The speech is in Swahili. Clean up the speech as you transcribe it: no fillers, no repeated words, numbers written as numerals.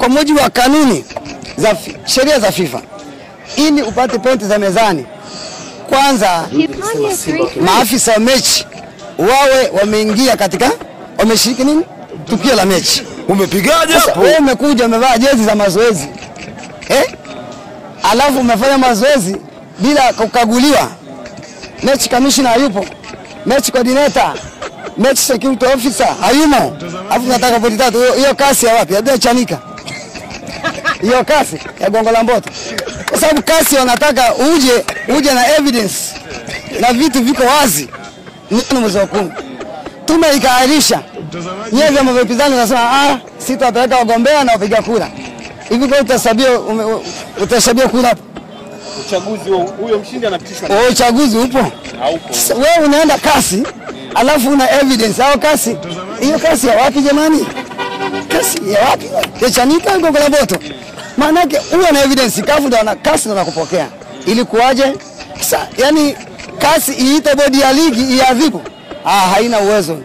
kwa mujibu wa kanuni za sheria za FIFA, ili upate pointi za mezani, kwanza maafisa wa mechi wawe wameingia katika, wameshiriki nini tukio la mechi. Umepigaje hapo? Wewe umekuja umevaa jezi za mazoezi, alafu umefanya mazoezi bila kukaguliwa. Mechi commissioner hayupo, mechi coordinator, mechi security officer hayumo, alafu nataka pointi 3. Hiyo kasi ya wapi? Ya Chanika. Hiyo kasi ya Gongo la Mboto. Kwa sababu kasi wanataka uje na evidence na vitu viko wazi. Ni mwezi wa 10. Tume ikaahirisha. Yeye vyama vya upinzani wanasema sitawapeleka wagombea na wapiga kura. Hivi kwa utasabia kura hapo? Uchaguzi huyo mshindi anapitishwa. Uchaguzi upo? Haupo. Wewe unaenda kasi, alafu una evidence au kasi. Hiyo kasi ya wapi jamani? Kasi ya wapi? Ya Chanika Gongo la Mboto. Maana yake uwe na evidence, kafu ndo na kasi ndo nakupokea. Ili kuaje? Sasa yani kasi iite bodi ya ligi iadhibu. Haina uwezo.